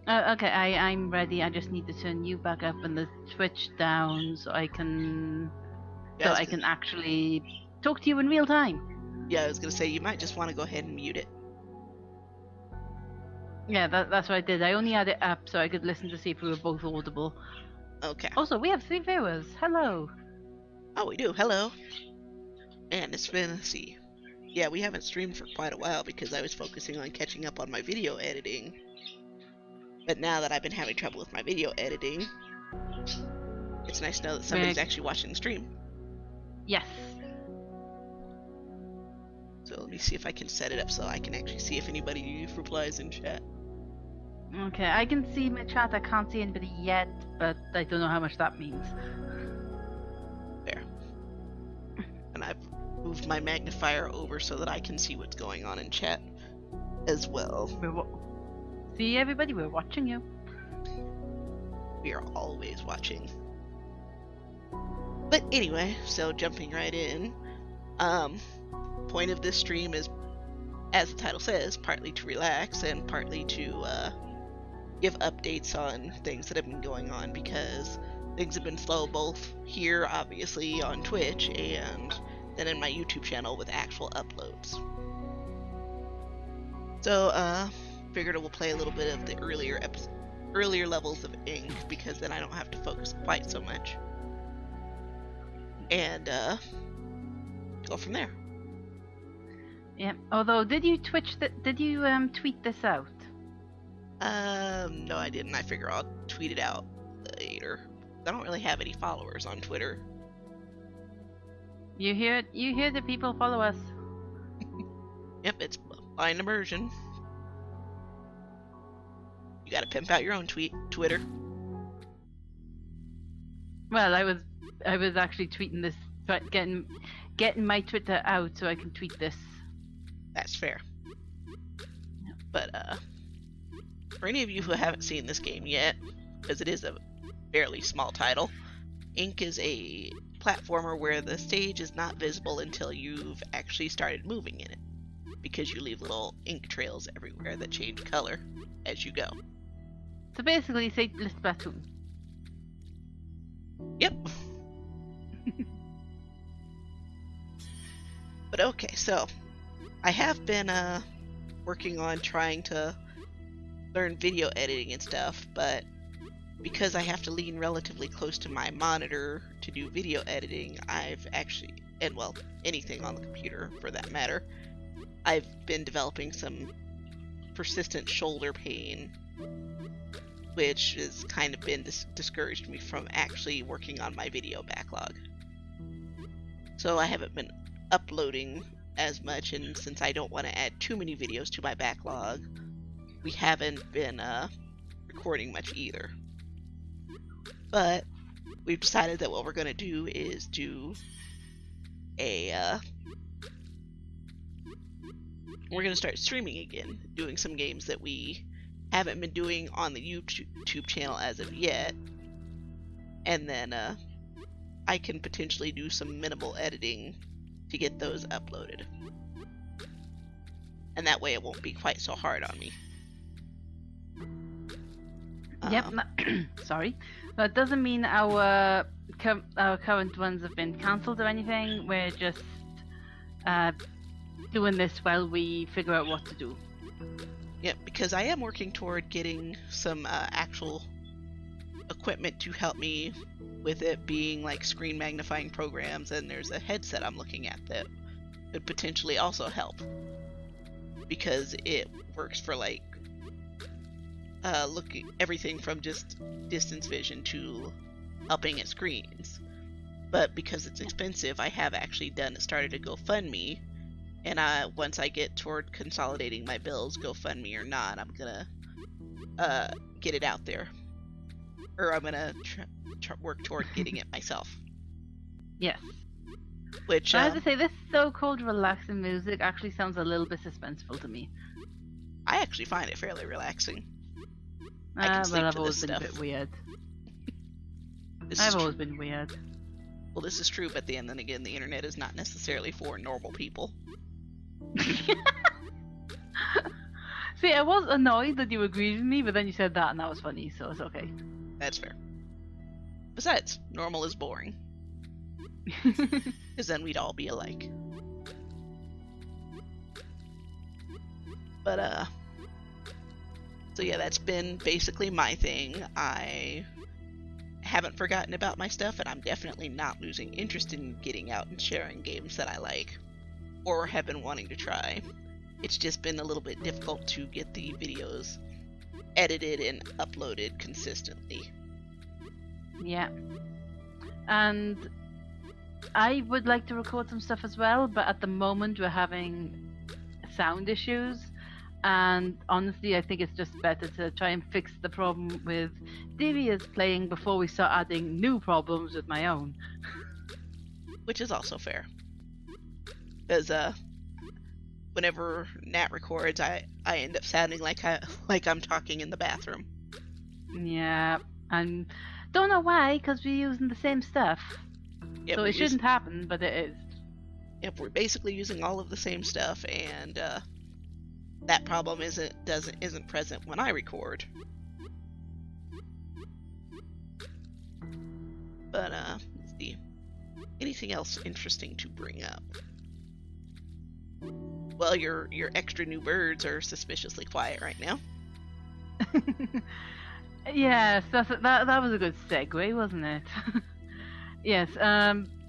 Okay, I'm ready. I just need to turn you back up and the Twitch down so I can actually talk to you in real time. Yeah, I was gonna say you might just want to go ahead and mute it. Yeah, that's what I did. I only had it up so I could listen to see if we were both audible. Okay. Also, we have 3 viewers. Hello. Oh, we do. Hello. And it's been, let's see. Yeah, we haven't streamed for quite a while because I was focusing on catching up on my video editing. But now that I've been having trouble with my video editing, it's nice to know that somebody's actually watching the stream. Yes. So let me see if I can set it up so I can actually see if anybody replies in chat. Okay, I can see my chat. I can't see anybody yet, but I don't know how much that means. There. And I've moved my magnifier over so that I can see what's going on in chat as well. See everybody, we're watching you. We are always watching. But anyway, so jumping right in, point of this stream is, as the title says, partly to relax and partly to give updates on things that have been going on, because things have been slow both here, obviously, on Twitch, and then in my YouTube channel with actual uploads. So, figured we'll play a little bit of the earlier levels of Ink, because then I don't have to focus quite so much. And, go from there. Yeah. Although, did you tweet this out? No, I didn't. I figure I'll tweet it out later. I don't really have any followers on Twitter. You hear the people follow us. Yep, it's blind immersion. You gotta pimp out your own Twitter. Well, I was actually tweeting this, getting my Twitter out so I can tweet this. That's fair. But for any of you who haven't seen this game yet, because it is a fairly small title, Ink is a platformer where the stage is not visible until you've actually started moving in it, because you leave little ink trails everywhere that change color as you go. So basically, say Splatoon. Yep. But okay, so I have been working on trying to learn video editing and stuff, but because I have to lean relatively close to my monitor to do video editing, I've actually, and well, anything on the computer for that matter, I've been developing some persistent shoulder pain, which has kind of been discouraged me from actually working on my video backlog. So I haven't been uploading as much, and since I don't want to add too many videos to my backlog, we haven't been recording much either. But we've decided that what we're going to do is do a we're going to start streaming again, doing some games that we haven't been doing on the YouTube channel as of yet, and then I can potentially do some minimal editing to get those uploaded, and that way it won't be quite so hard on me. Yep. Sorry, that doesn't mean our current ones have been cancelled or anything. We're just doing this while we figure out what to do. Yep, because I am working toward getting some actual equipment to help me with it, being like screen magnifying programs, and there's a headset I'm looking at that could potentially also help, because it works for like looking everything from just distance vision to helping at screens. But because it's expensive, I have actually started a GoFundMe, and once I get toward consolidating my bills, GoFundMe or not, I'm gonna get it out there, or I'm gonna work toward getting it myself. Yes. Which I have to say, this so-called relaxing music actually sounds a little bit suspenseful to me. I actually find it fairly relaxing. Well, I've always been a bit weird. I've always been weird. Well, this is true, but then again, the internet is not necessarily for normal people. See, I was annoyed that you agreed with me, but then you said that and that was funny, so it's okay. That's fair. Besides, normal is boring. Because then we'd all be alike. But, so yeah, that's been basically my thing. I haven't forgotten about my stuff, and I'm definitely not losing interest in getting out and sharing games that I like, or have been wanting to try. It's just been a little bit difficult to get the videos edited and uploaded consistently. Yeah. And I would like to record some stuff as well, but at the moment we're having sound issues. And honestly, I think it's just better to try and fix the problem with Daria's playing before we start adding new problems with my own. Which is also fair. Because, whenever Nat records, I end up sounding like I'm talking in the bathroom. Yeah, and don't know why, because we're using the same stuff. Yep, so it shouldn't happen, but it is. Yep, we're basically using all of the same stuff, and, that problem isn't present when I record. But let's see. Anything else interesting to bring up? Well, your extra new birds are suspiciously quiet right now. Yes, that was a good segue, wasn't it? Yes,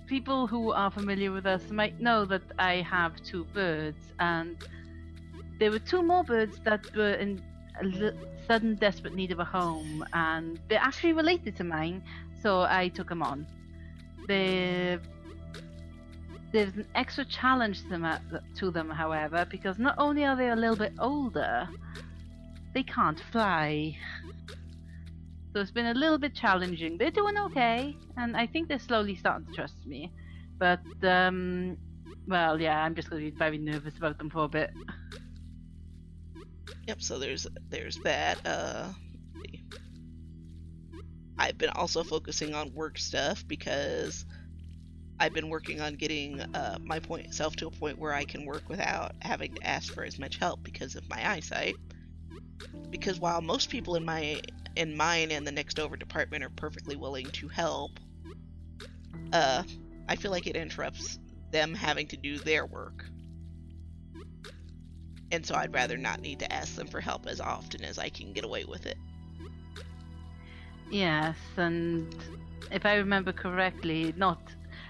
people who are familiar with us might know that I have 2 birds, and there were 2 more birds that were in sudden desperate need of a home, and they're actually related to mine, so I took them on. There's an extra challenge to them, however, because not only are they a little bit older, they can't fly. So it's been a little bit challenging. They're doing okay, and I think they're slowly starting to trust me. But, well, yeah, I'm just going to be very nervous about them for a bit. Yep, so there's that. I've been also focusing on work stuff because I've been working on getting myself to a point where I can work without having to ask for as much help because of my eyesight. Because while most people in mine and the next over department are perfectly willing to help, I feel like it interrupts them having to do their work. And so I'd rather not need to ask them for help as often as I can get away with it. Yes, and if I remember correctly, not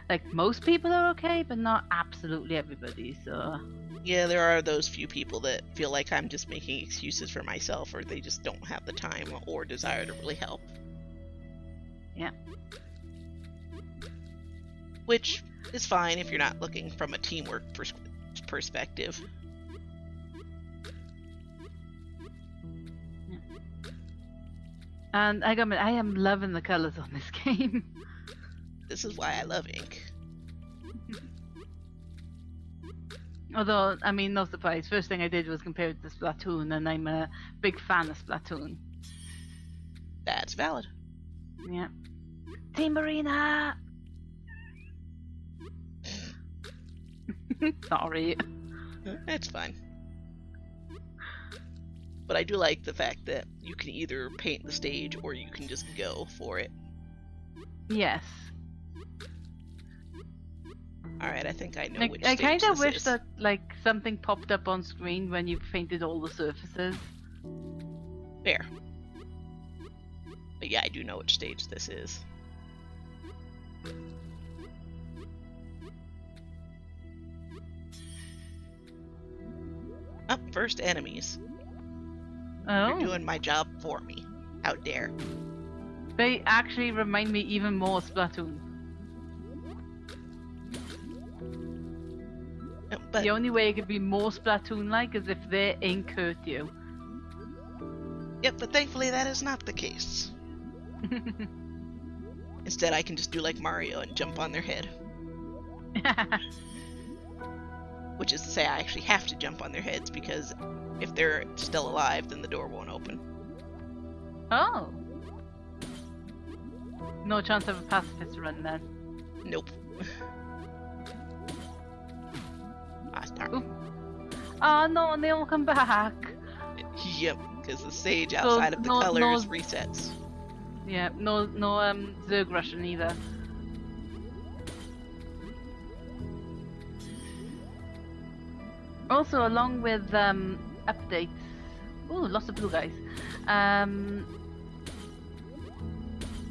like most people are okay, but not absolutely everybody, so... Yeah, there are those few people that feel like I'm just making excuses for myself, or they just don't have the time or desire to really help. Yeah. Which is fine if you're not looking from a teamwork perspective. And I am loving the colors on this game. This is why I love ink. Although, I mean, no surprise. First thing I did was compare it to Splatoon, and I'm a big fan of Splatoon. That's valid. Yeah. Team Marina! Sorry. It's fine. But I do like the fact that you can either paint the stage or you can just go for it. Yes. Alright, I think I know which I stage kind of this wish is. that like something popped up on screen when you painted all the surfaces. Fair. But yeah, I do know which stage this is. Up first, enemies. Oh. You're doing my job for me. How dare. They actually remind me even more of Splatoon. But the only way it could be more Splatoon-like is if their ink hurt you. Yep, but thankfully that is not the case. Instead, I can just do like Mario and jump on their head. Which is to say, I actually have to jump on their heads because if they're still alive, then the door won't open. Oh. No chance of a pacifist run then. Nope. Oh no, and they all come back. Yep, because the sage outside of the colors resets. Yeah, no Zerg Russian either. Also, along with updates, ooh, lots of blue guys.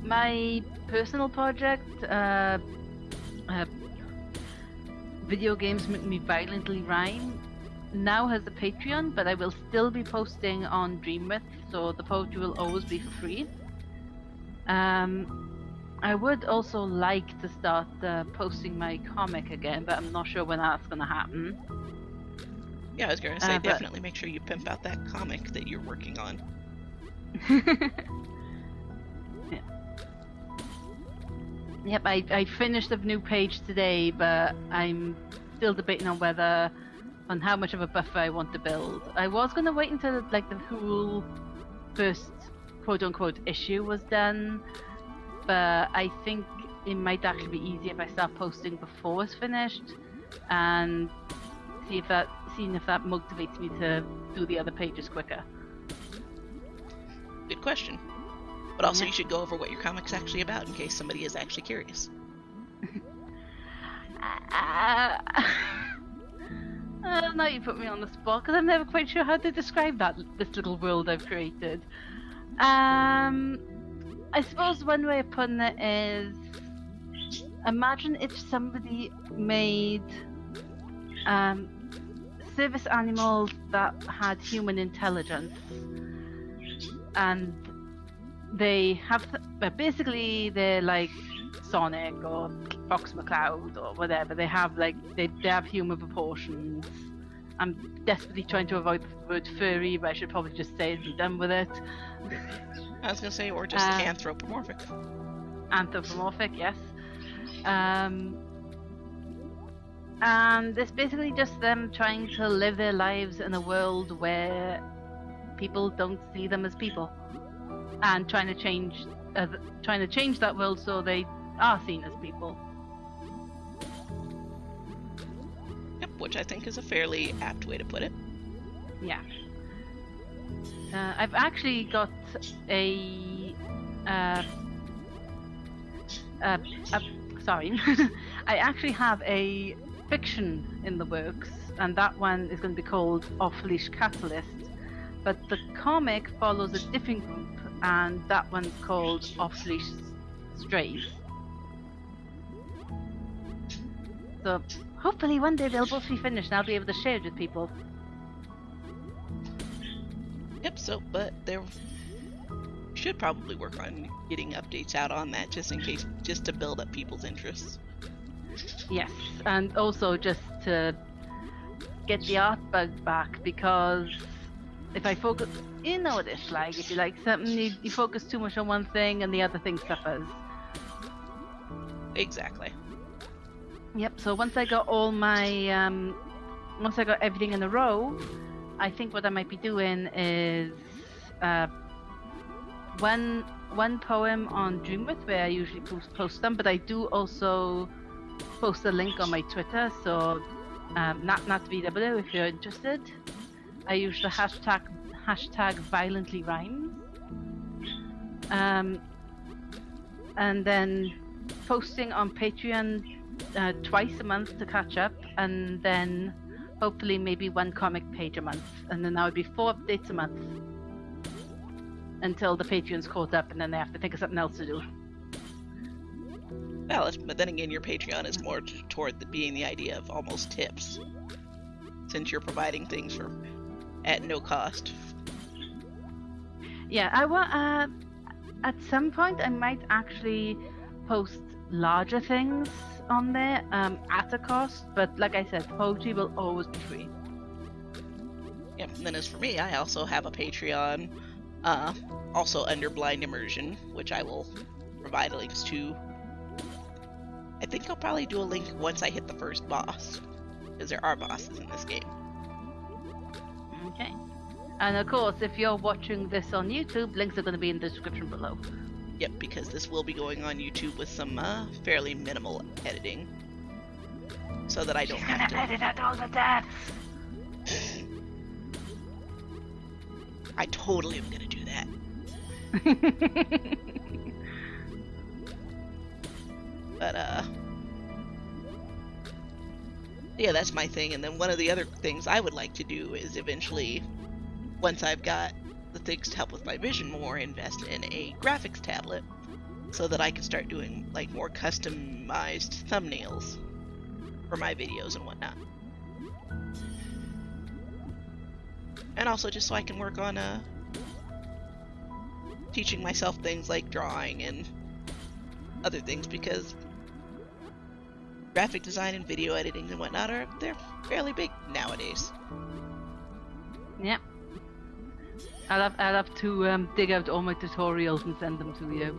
My personal project, video games make me violently rhyme, now has a Patreon, but I will still be posting on Dreamwith, so the poetry will always be for free. I would also like to start posting my comic again, but I'm not sure when that's going to happen. Yeah, I was going to say, definitely make sure you pimp out that comic that you're working on. Yeah. Yep, I finished a new page today, but I'm still debating on how much of a buffer I want to build. I was going to wait until like the whole first quote-unquote issue was done, but I think it might actually be easier if I start posting before it's finished, and seeing if that motivates me to do the other pages quicker. Good question. But also you should go over what your comic's actually about in case somebody is actually curious. Now you put me on the spot, because I'm never quite sure how to describe this little world I've created. I suppose one way of putting it is, imagine if somebody made service animals that had human intelligence, and they have basically they're like Sonic or Fox McCloud or whatever. They have they have human proportions. I'm desperately trying to avoid the word furry, but I should probably just say it and be done with it. I was gonna say, or just anthropomorphic. Anthropomorphic, yes. And it's basically just them trying to live their lives in a world where people don't see them as people, and trying to change that world so they are seen as people. Yep, which I think is a fairly apt way to put it. Yeah. I've actually got sorry. I actually have a fiction in the works, and that one is going to be called Off-Leash Catalyst. But the comic follows a different group, and that one's called Off-Leash Strays. So hopefully one day they'll both be finished and I'll be able to share it with people. Yep, but there should probably work on getting updates out on that just in case, just to build up people's interests. Yes, and also just to get the art bug back, because if I focus, you know what it's like, if you like something, you focus too much on one thing and the other thing suffers. Exactly. Yep, so once I got all my, once I got everything in a row, I think what I might be doing is one poem on Dreamwith, where I usually post them, but I do also post a link on my Twitter, so NatVW if you're interested. I use the hashtag violently rhymes, and then posting on Patreon twice a month to catch up, and then hopefully maybe one comic page a month, and then that would be 4 updates a month until the Patreon's caught up, and then they have to think of something else to do. Valid, but then again, your Patreon is more toward being the idea of almost tips, since you're providing things at no cost. Yeah, I want. At some point, I might actually post larger things on there at a cost, but like I said, poetry will always be free. Yep, and then as for me, I also have a Patreon, also under Blind Immersion, which I will provide links to. I think I'll probably do a link once I hit the first boss, because there are bosses in this game. Okay. And of course, if you're watching this on YouTube, links are going to be in the description below. Yep, because this will be going on YouTube with some fairly minimal editing, so that I don't have to edit out all the deaths. I totally am gonna do that. But yeah, that's my thing. And then one of the other things I would like to do is eventually, once I've got the things to help with my vision more, invest in a graphics tablet so that I can start doing like more customized thumbnails for my videos and whatnot. And also just so I can work on teaching myself things like drawing and other things, because graphic design and video editing and whatnot they're fairly big nowadays. Yep. I'll have to dig out all my tutorials and send them to you.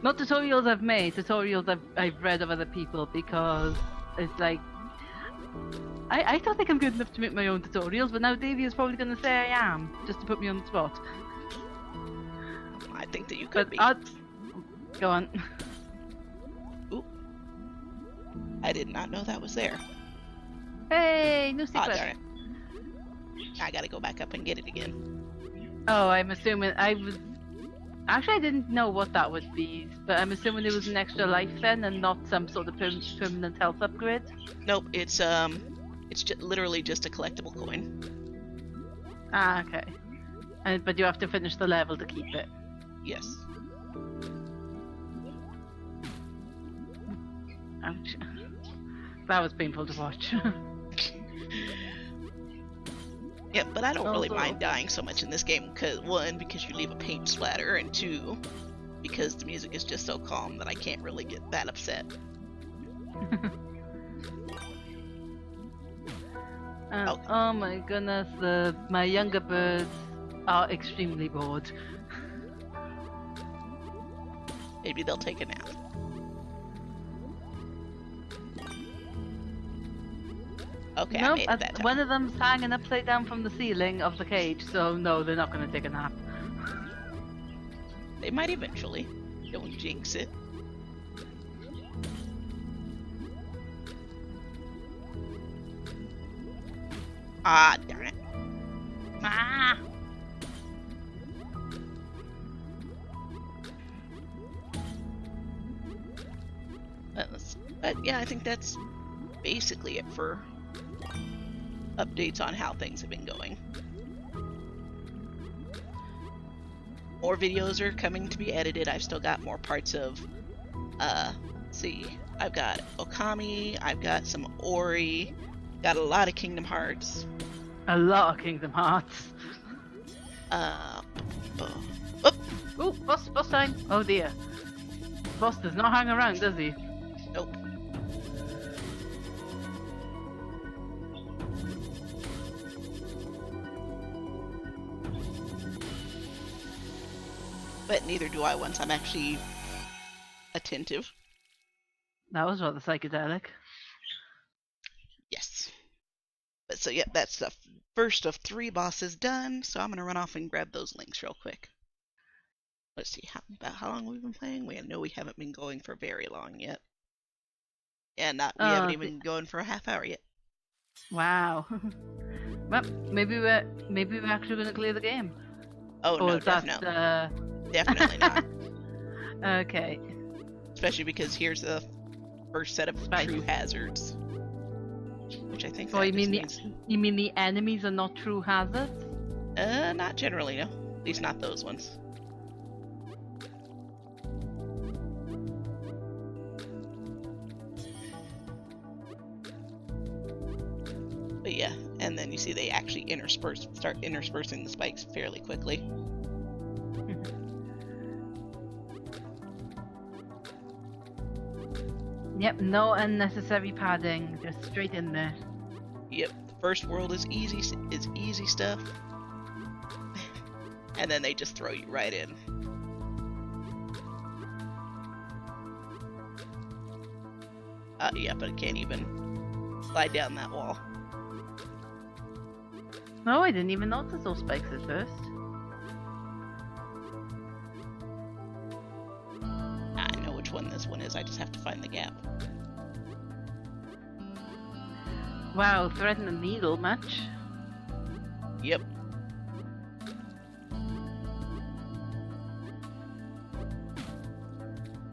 Not tutorials I've made, tutorials I've read of other people, because it's like I don't think I'm good enough to make my own tutorials, but now Davey is probably going to say I am, just to put me on the spot. I think that you could be. Go on. Ooh. I did not know that was there. Hey, new secret. Oh, darn it. I gotta go back up and get it again. Oh, I'm assuming Actually, I didn't know what that would be, but I'm assuming it was an extra life then, and not some sort of permanent health upgrade. Nope, it's literally just a collectible coin. Ah, okay. But you have to finish the level to keep it. Yes. Ouch. That was painful to watch. Yeah, but I don't really mind dying so much in this game, because one, because you leave a paint splatter, and two, because the music is just so calm that I can't really get that upset. Okay. Oh my goodness, my younger birds are extremely bored. Maybe they'll take a nap. Okay, Nope, I made it that time. one of them's hanging upside down from the ceiling of the cage, so no, they're not going to take a nap. They might eventually. Don't jinx it. Ah, darn it. Ah! But yeah, I think that's basically it for updates on how things have been going. More videos are coming to be edited. I've still got more parts of, let's see, I've got Okami, I've got some Ori, got a lot of Kingdom Hearts. A lot of Kingdom Hearts. Oh, boss time. Oh dear. Boss does not hang around, does he? Nope. But neither do I once I'm actually attentive. That was rather psychedelic. Yes. But so yeah, that's the first of 3 bosses done, so I'm gonna run off and grab those links real quick. Let's see, how long we've been playing? We know we haven't been going for very long yet. And we haven't even been going for a half hour yet. Wow. Well, maybe we're actually going to clear the game. Oh no, definitely. Definitely not. Okay. Especially because here's the first set of true hazards. Which I think you mean the enemies are not true hazards? Not generally, no. At least not those ones. But yeah, and then you see they actually start interspersing the spikes fairly quickly. Yep, no unnecessary padding, just straight in there. Yep, the first world is easy stuff, and then they just throw you right in. Yeah, but I can't even slide down that wall. No, I didn't even notice those spikes at first. I know which one this one is, I just have to find the gap. Wow, threading the needle much? Yep.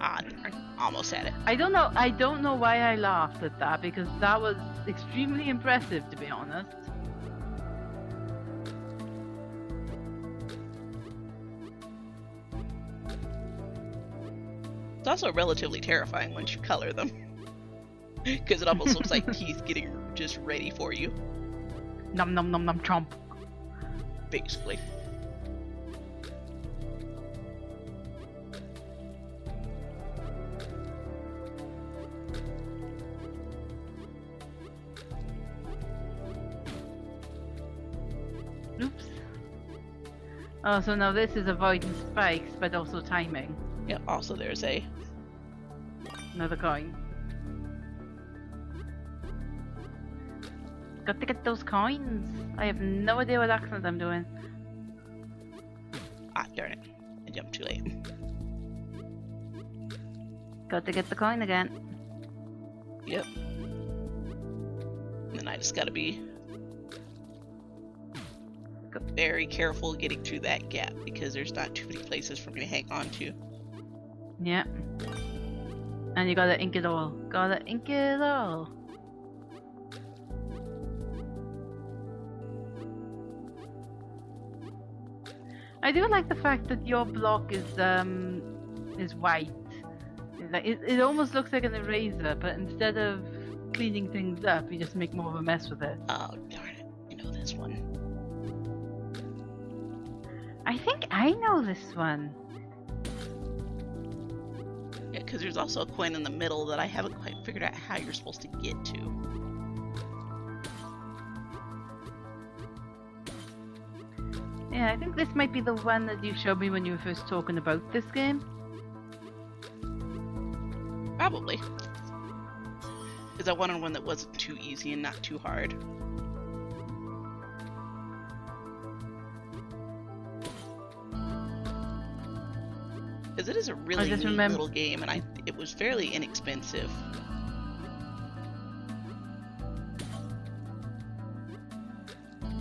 Ah, darn. Almost had it. I don't know why I laughed at that, because that was extremely impressive, to be honest. It's also relatively terrifying once you color them. Because it almost looks like he's getting just ready for you. Nom nom nom nom chomp. Basically. Oops. Oh, so now this is avoiding spikes, but also timing. Yeah, also there's Another coin. Got to get those coins. I have no idea what accent I'm doing. Ah, darn it. I jumped too late. Got to get the coin again. Yep. And then I just gotta be very careful getting through that gap, because there's not too many places for me to hang on to. Yeah. And you gotta ink it all. Gotta ink it all. I do like the fact that your block is white. It almost looks like an eraser, but instead of cleaning things up, you just make more of a mess with it. Oh, darn it. I know this one. I think I know this one. Yeah, because there's also a coin in the middle that I haven't quite figured out how you're supposed to get to. Yeah, I think this might be the one that you showed me when you were first talking about this game. Probably. Because I wanted one that wasn't too easy and not too hard. Because it is a really neat little game, and it was fairly inexpensive.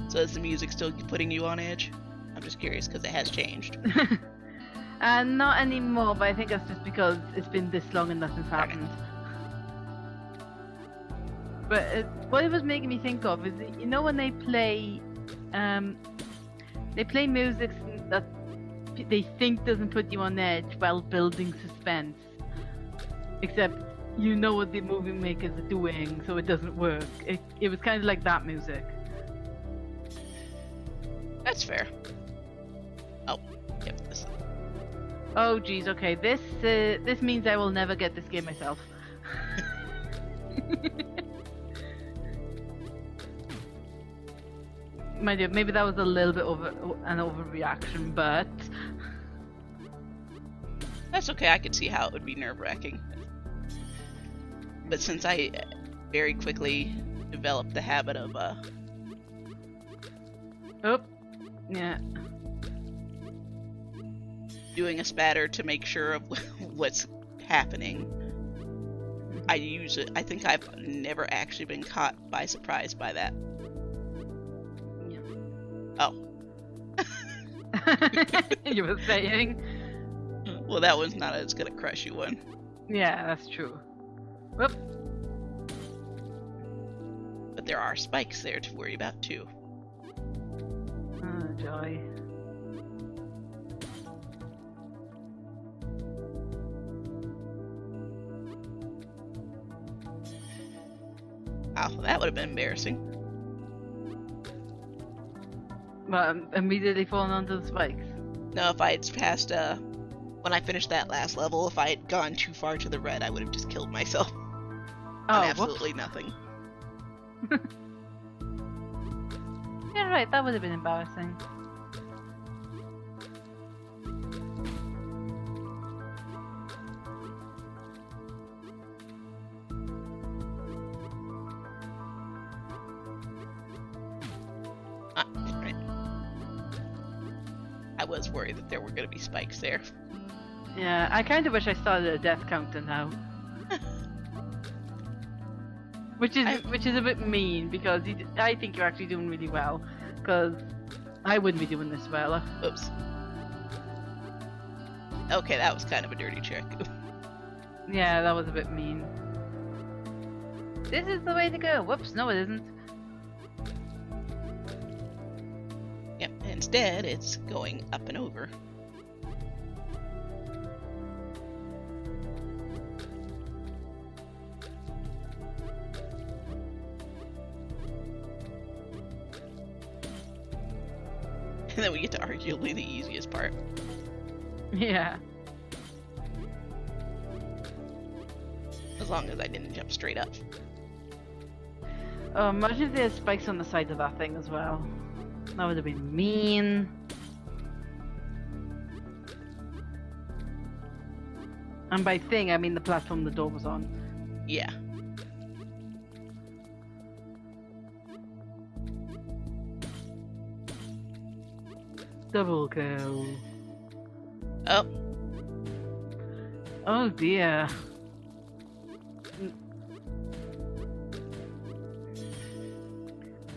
So is the music still putting you on edge? I'm just curious because it has changed. Not anymore, but I think that's just because it's been this long and nothing's happened. But what it was making me think of is, you know, when they play music that they think doesn't put you on edge while building suspense, except you know what the movie makers are doing, so it doesn't work. It was kind of like that music. That's fair. Oh, yep. This. Oh, geez. Okay, this means I will never get this game myself. Mind you, maybe that was a little bit an overreaction, but that's okay. I could see how it would be nerve-wracking. But since I very quickly developed the habit of yeah, doing a spatter to make sure of what's happening, I use it. I think I've never actually been caught by surprise by that. Yeah. Oh. You were saying? Well, that one's not as gonna crush you one. Yeah, that's true. Whoop. But there are spikes there to worry about too. Oh, joy. Oh, that would have been embarrassing. Well, immediately falling onto the spikes. No, if I had passed, when I finished that last level, if I had gone too far to the red, I would have just killed myself. Oh, absolutely nothing. Yeah, right, that would have been embarrassing. Right. I was worried that there were going to be spikes there. Yeah, I kind of wish I started a death counter now. Which is a bit mean, because I think you're actually doing really well, because I wouldn't be doing this well. Oops. Okay, that was kind of a dirty trick. Yeah, that was a bit mean. This is the way to go. Whoops, no it isn't. Yep, instead it's going up and over. And then we get to arguably the easiest part. Yeah. As long as I didn't jump straight up. Oh, imagine if there's spikes on the side of that thing as well. That would have been mean. And by thing, I mean the platform the door was on. Yeah. Oh. Oh dear.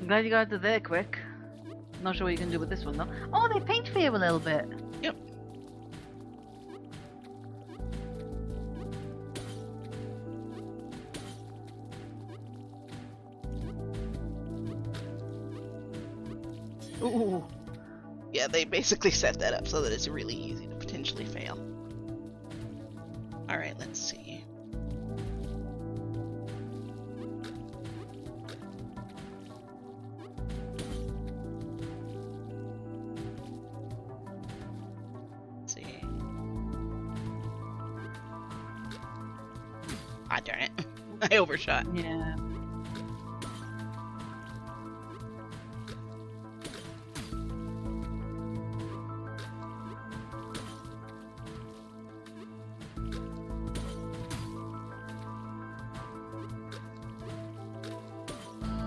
I'm glad you got to there quick. Not sure what you can do with this one though. Oh, they paint for you a little bit. Yep. Ooh. Yeah, they basically set that up so that it's really easy to potentially fail. Alright, let's see. Let's see. Ah, darn it. I overshot. Yeah.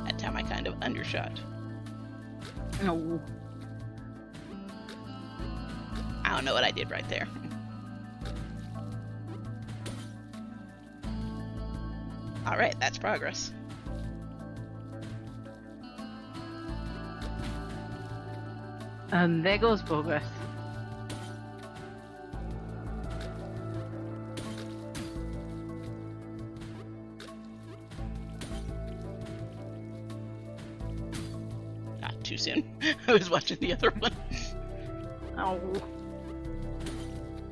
That time I kind of undershot. No. I don't know what I did right there. Alright, that's progress. And there goes progress. Not too soon. I was watching the other one. Oh.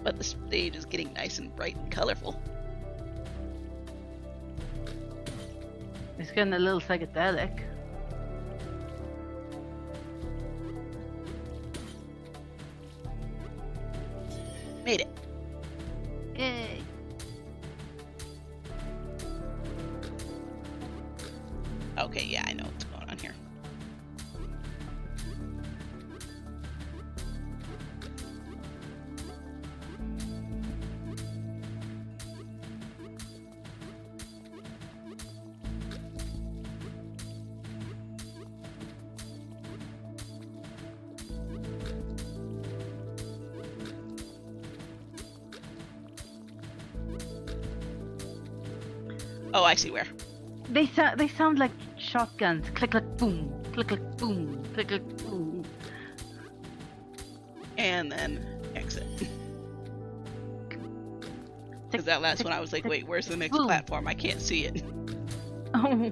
But the stage is getting nice and bright and colorful. It's getting a little psychedelic. Made it. Yay. Okay, yeah, I know what's going on here. Oh, I see where. They sound like shotguns. Click click boom. Click click boom. Click click boom. And then exit. Because that last one I was like, wait, where's the next boom. platform? I can't see it. Oh.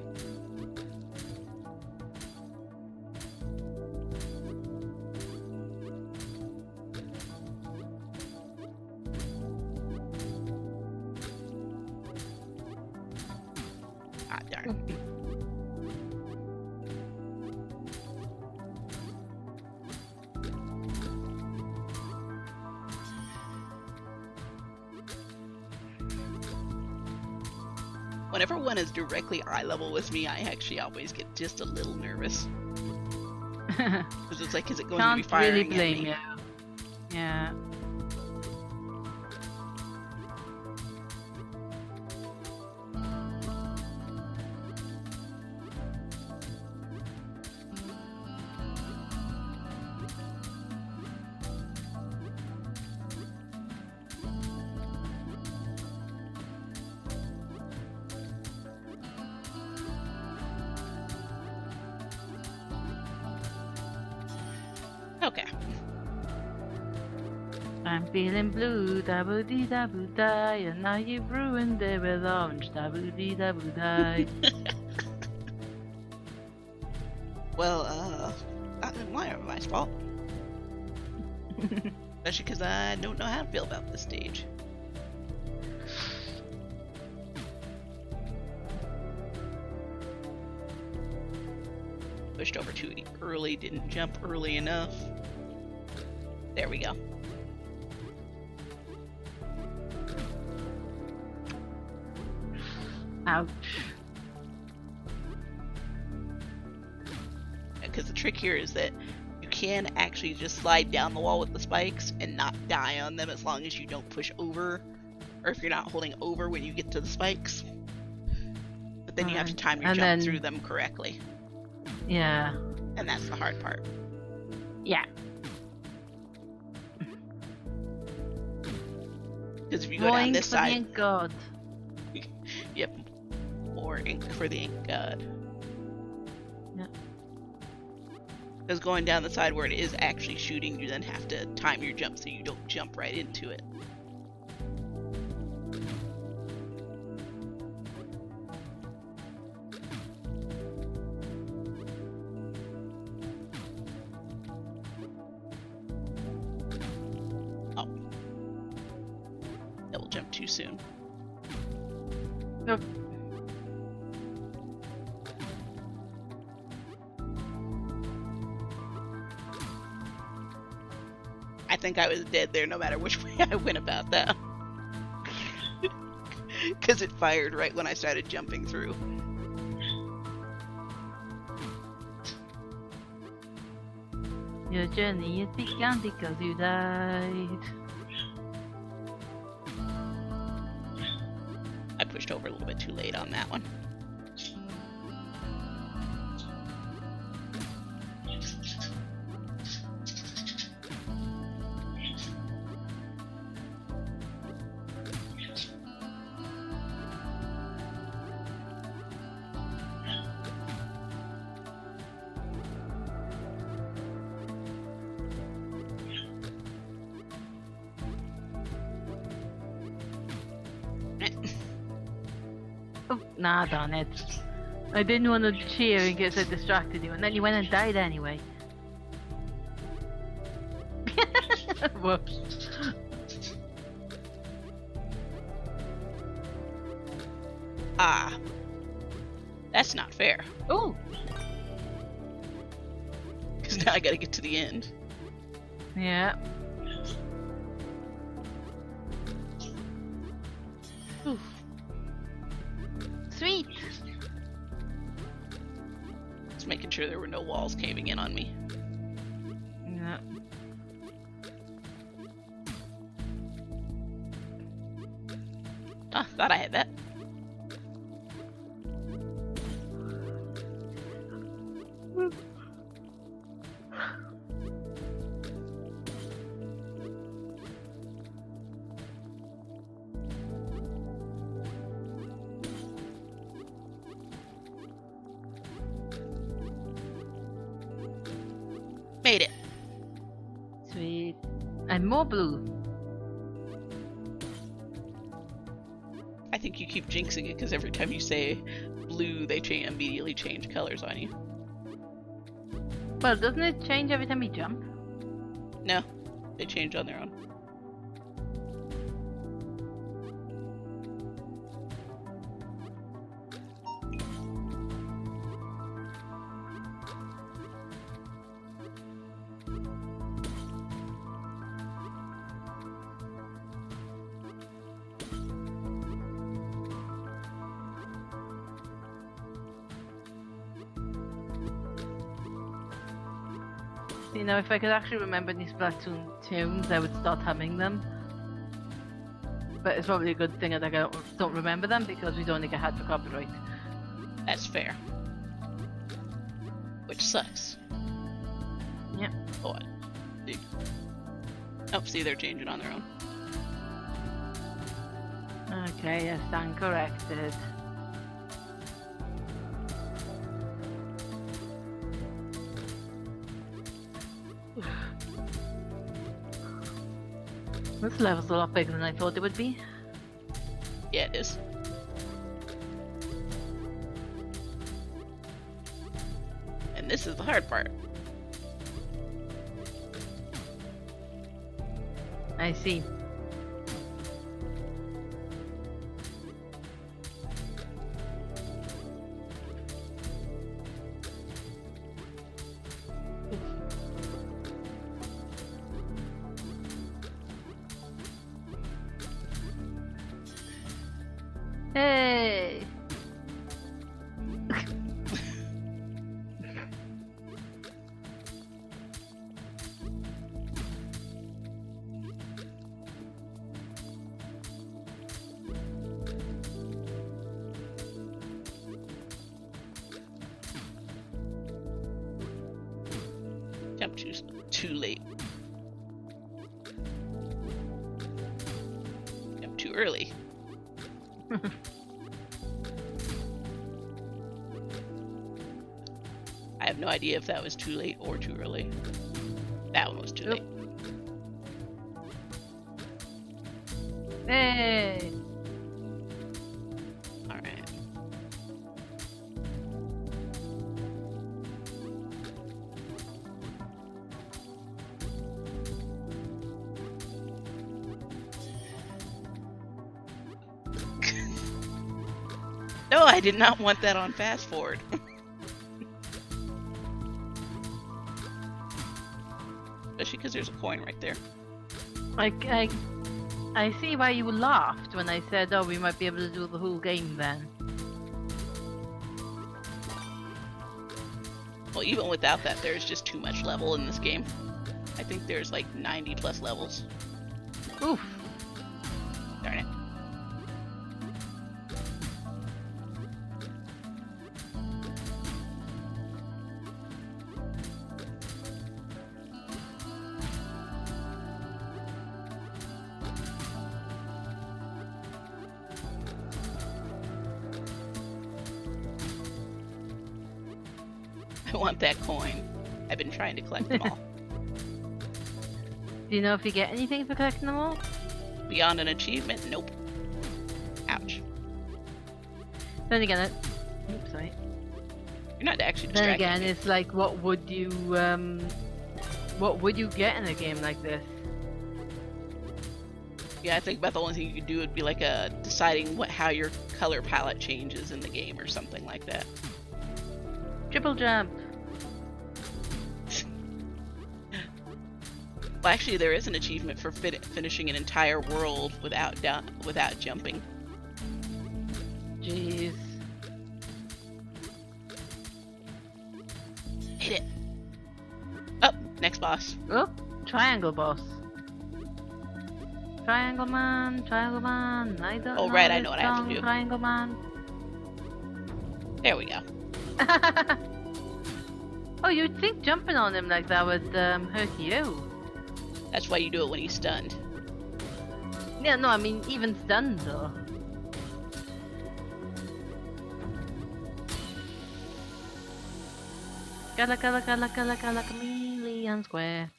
Ah, darn. Whenever one is directly eye level with me, I actually always get just a little nervous. Because it's like, is it going to be Can't firing really at blame me? you. Yeah. Okay. I'm feeling blue, dabble dee dabble die, and now you've ruined it with orange, dabble dee dabble die. Well, not my fault. Especially because I don't know how to feel about this stage. Pushed over too early, didn't jump early enough. There we go. Ouch. Because the trick here is that you can actually just slide down the wall with the spikes and not die on them as long as you don't push over, or if you're not holding over when you get to the spikes. But then you have to time your jump through them correctly. Yeah. And that's the hard part. Yeah. Because if you go down this for the side... ink god. Yep. More ink for the ink god. Yeah. Because going down the side where it is actually shooting, you then have to time your jump so you don't jump right into it. Oh. Double jump too soon. Nope. I think I was dead there no matter which way I went about that. Because it fired right when I started jumping through. Your journey is begun because you died. I pushed over a little bit too late on that one. Oh, nah, darn it. I didn't want to cheer in case I distracted you, and then you went and died anyway. Whoops. Ah. That's not fair. Oh! Because now I gotta get to the end. Yeah. Oof. Sweet! Just making sure there were no walls caving in on me. Yeah. Ah, thought I had that. Made it. Sweet. And more blue. I think you keep jinxing it because every time you say blue, they immediately change colors on you. Well, doesn't it change every time you jump? No, they change on their own. You know, if I could actually remember these Splatoon tunes, I would start humming them. But it's probably a good thing that I don't remember them because we don't get had for copyright. That's fair. Which sucks. Yep. Oh, oh, see, they're changing on their own. Okay, yes, stand corrected. This level's a lot bigger than I thought it would be. Yeah, it is. And this is the hard part. I see. Hey! Jump too late. Jump too early. I have no idea if that was too late or too early. That one was too late. Hey! Alright. No, I did not want that on fast forward. Especially because there's a coin right there. I see why you laughed when I said, oh, we might be able to do the whole game then. Well, even without that, there's just too much level in this game. I think there's like 90 plus levels. Oof. Darn it. I want that coin. I've been trying to collect them all. Do you know if you get anything for collecting them all? Beyond an achievement? Nope. Ouch. Then again, oops, sorry. You're not actually Then distracting again, me. it's like, what would you get in a game like this? Yeah, I think about the only thing you could do would be like deciding how your color palette changes in the game or something like that. Triple jump. Well, actually, there is an achievement for finishing an entire world without jumping. Jeez. Hit it. Oh, next boss. Oh, triangle boss. Triangle man, triangle man. I don't know. Oh, right, I this know what I have to song, do. Triangle man. There we go. Oh, you'd think jumping on him like that would hurt you. That's why you do it when he's stunned. Yeah, no, I mean even stunned though. Gala chameleon square.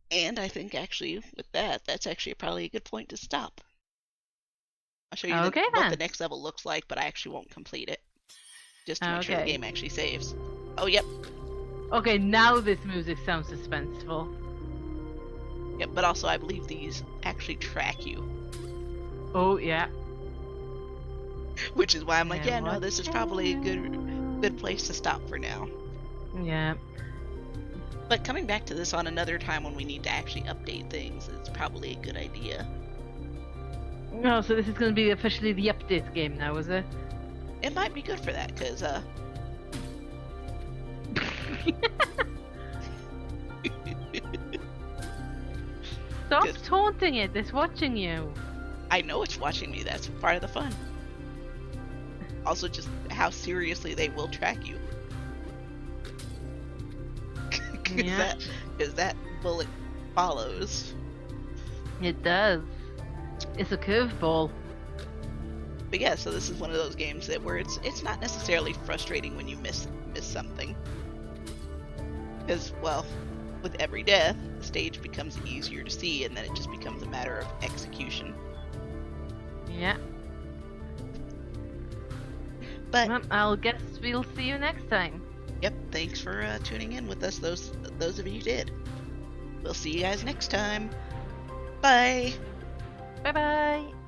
And I think actually with that, that's actually probably a good point to stop. I'll show you Okay, what then. the next level looks like, but I actually won't complete it. Just to make sure the Okay. game actually saves. Oh, yep. Okay, now this music sounds suspenseful. Yep, but also I believe these actually track you. Oh yeah. Which is why I'm like, Yeah, yeah, no, what this is probably a good place to stop for now. Yeah. But coming back to this on another time when we need to actually update things is probably a good idea. Oh, so this is going to be officially the update game now, is it? It might be good for that, because, Stop 'Cause- taunting it, it's watching you. I know it's watching me, that's part of the fun. Also, just how seriously they will track you. Yeah. Because that bullet follows. It does. It's a curveball. But yeah, so this is one of those games where it's not necessarily frustrating when you miss something. Because, well, with every death, the stage becomes easier to see, and then it just becomes a matter of execution. Yeah. But Well, I'll guess we'll see you next time. yep, thanks for tuning in with us, those of you who did. We'll see you guys next time. Bye! Bye bye.